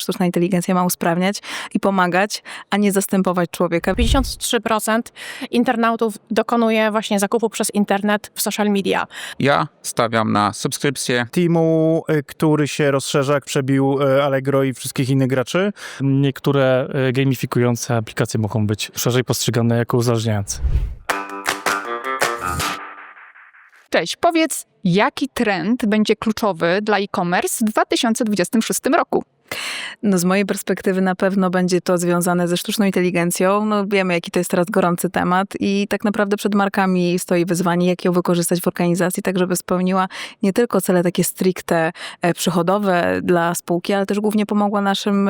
sztuczna inteligencja ma usprawniać i pomagać, a nie zastępować człowieka. 53% internautów dokonuje właśnie zakupu przez internet w social media. Ja stawiam na subskrypcję. Teamu, który się rozszerza, jak przebił Allegro i wszystkich innych graczy. Niektóre gamifikujące aplikacje mogą być szerzej postrzegane jako uzależniające. Cześć, powiedz, jaki trend będzie kluczowy dla e-commerce w 2026 roku? No z mojej perspektywy na pewno będzie to związane ze sztuczną inteligencją. No wiemy, jaki to jest teraz gorący temat i tak naprawdę przed markami stoi wyzwanie, jak ją wykorzystać w organizacji, tak żeby spełniła nie tylko cele takie stricte przychodowe dla spółki, ale też głównie pomogła naszym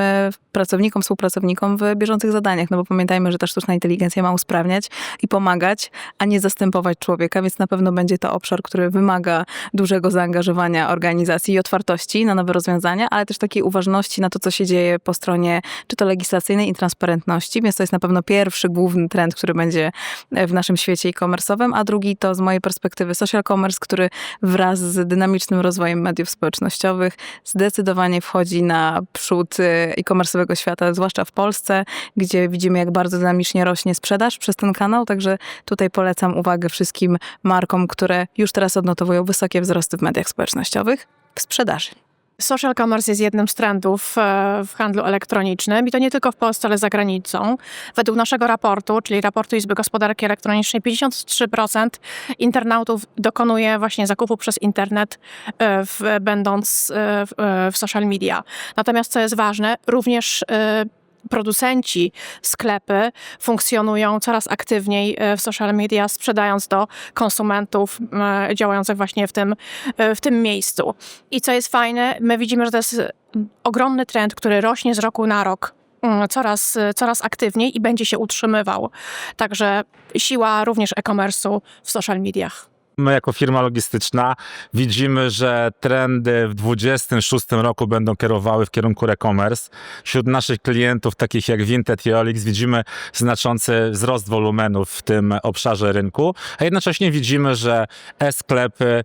pracownikom, współpracownikom w bieżących zadaniach. No bo pamiętajmy, że ta sztuczna inteligencja ma usprawniać i pomagać, a nie zastępować człowieka, więc na pewno będzie to obszar, który wymaga dużego zaangażowania organizacji i otwartości na nowe rozwiązania, ale też takiej uważności na to, co się dzieje po stronie czy to legislacyjnej i transparentności, więc to jest na pewno pierwszy główny trend, który będzie w naszym świecie e-commerce'owym, a drugi to z mojej perspektywy social commerce, który wraz z dynamicznym rozwojem mediów społecznościowych zdecydowanie wchodzi na przód e-commerce'owego świata, zwłaszcza w Polsce, gdzie widzimy, jak bardzo dynamicznie rośnie sprzedaż przez ten kanał, także tutaj polecam uwagę wszystkim markom, które już teraz odnotowują wysokie wzrosty w mediach społecznościowych w sprzedaży. Social commerce jest jednym z trendów w handlu elektronicznym i to nie tylko w Polsce, ale za granicą. Według naszego raportu, czyli raportu Izby Gospodarki Elektronicznej, 53% internautów dokonuje właśnie zakupu przez internet, będąc w social media. Natomiast co jest ważne, również producenci, sklepy funkcjonują coraz aktywniej w social media, sprzedając do konsumentów działających właśnie w tym miejscu. I co jest fajne, my widzimy, że to jest ogromny trend, który rośnie z roku na rok coraz aktywniej i będzie się utrzymywał. Także siła również e-commerce'u w social mediach. My jako firma logistyczna widzimy, że trendy w 2026 roku będą kierowały w kierunku e-commerce. Wśród naszych klientów, takich jak Vinted i OLX, widzimy znaczący wzrost wolumenów w tym obszarze rynku, a jednocześnie widzimy, że e-sklepy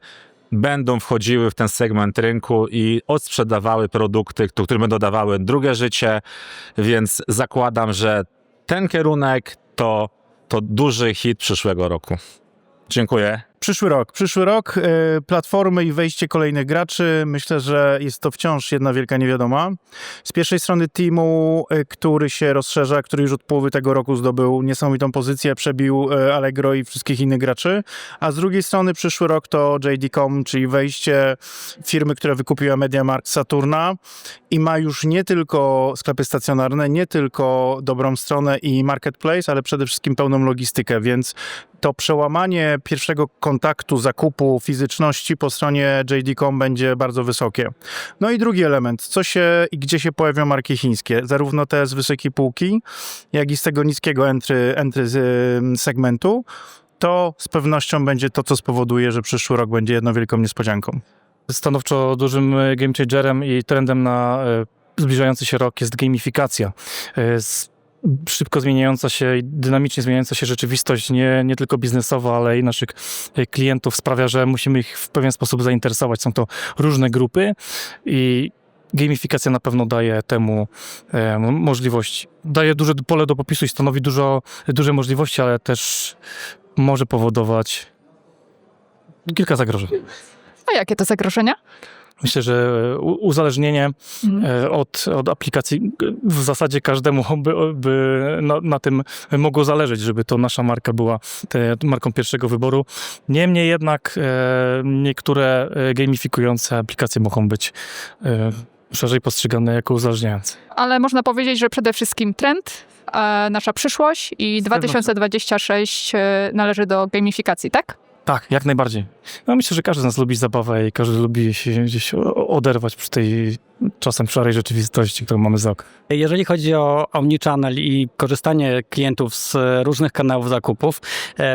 będą wchodziły w ten segment rynku i odsprzedawały produkty, które będą dawały drugie życie, więc zakładam, że ten kierunek to duży hit przyszłego roku. Dziękuję. Przyszły rok, platformy i wejście kolejnych graczy. Myślę, że jest to wciąż jedna wielka niewiadoma. Z pierwszej strony Teamu, który się rozszerza, który już od połowy tego roku zdobył niesamowitą pozycję, przebił Allegro i wszystkich innych graczy. A z drugiej strony przyszły rok to JD.com, czyli wejście firmy, która wykupiła MediaMarkt Saturna i ma już nie tylko sklepy stacjonarne, nie tylko dobrą stronę i marketplace, ale przede wszystkim pełną logistykę, więc to przełamanie pierwszego kontaktu, zakupu, fizyczności po stronie JD.com będzie bardzo wysokie. No i drugi element, co się i gdzie się pojawią marki chińskie, zarówno te z wysokiej półki, jak i z tego niskiego entry segmentu, to z pewnością będzie to, co spowoduje, że przyszły rok będzie jedną wielką niespodzianką. Stanowczo dużym game changerem i trendem na zbliżający się rok jest gamifikacja. Szybko zmieniająca się i dynamicznie zmieniająca się rzeczywistość, nie tylko biznesowa, ale i naszych klientów sprawia, że musimy ich w pewien sposób zainteresować. Są to różne grupy i gamifikacja na pewno daje temu możliwości. Daje duże pole do popisu i stanowi duże możliwości, ale też może powodować kilka zagrożeń. A jakie to zagrożenia? Myślę, że uzależnienie od aplikacji w zasadzie każdemu by na tym mogło zależeć, żeby to nasza marka była marką pierwszego wyboru. Niemniej jednak niektóre gamifikujące aplikacje mogą być szerzej postrzegane jako uzależniające. Ale można powiedzieć, że przede wszystkim trend, nasza przyszłość i 2026 należy do gamifikacji, tak? Tak, jak najbardziej. No, myślę, że każdy z nas lubi zabawę i każdy lubi się gdzieś oderwać przy tej czasem szarej rzeczywistości, którą mamy za oknem. Jeżeli chodzi o omnichannel i korzystanie klientów z różnych kanałów zakupów,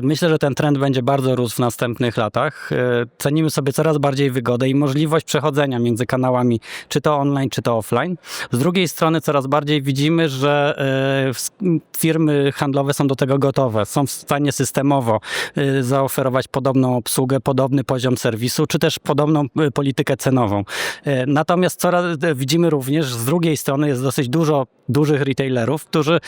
myślę, że ten trend będzie bardzo rósł w następnych latach. Cenimy sobie coraz bardziej wygodę i możliwość przechodzenia między kanałami, czy to online, czy to offline. Z drugiej strony coraz bardziej widzimy, że firmy handlowe są do tego gotowe, są w stanie systemowo zaoferować podobną obsługę, podobny poziom serwisu, czy też podobną politykę cenową. Natomiast widzimy również, z drugiej strony jest dosyć dużo dużych retailerów, którzy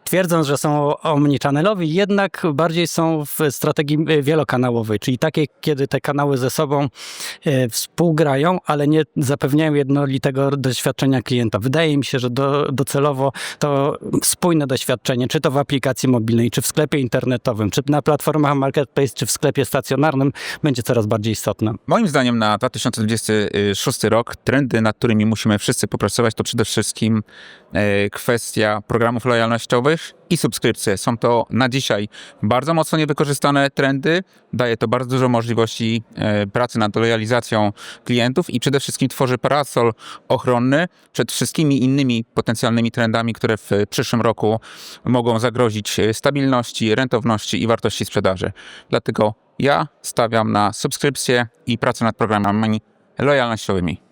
twierdząc, że są omnichannel'owi, jednak bardziej są w strategii wielokanałowej, czyli takiej, kiedy te kanały ze sobą współgrają, ale nie zapewniają jednolitego doświadczenia klienta. Wydaje mi się, że docelowo to spójne doświadczenie, czy to w aplikacji mobilnej, czy w sklepie internetowym, czy na platformach marketplace, czy w sklepie stacjonarnym, będzie coraz bardziej istotne. Moim zdaniem na 2026 rok trendy, nad którymi musimy wszyscy popracować, to przede wszystkim kwestia programów lojalnościowych i subskrypcje. Są to na dzisiaj bardzo mocno niewykorzystane trendy. Daje to bardzo dużo możliwości pracy nad lojalizacją klientów i przede wszystkim tworzy parasol ochronny przed wszystkimi innymi potencjalnymi trendami, które w przyszłym roku mogą zagrozić stabilności, rentowności i wartości sprzedaży. Dlatego ja stawiam na subskrypcję i pracę nad programami lojalnościowymi.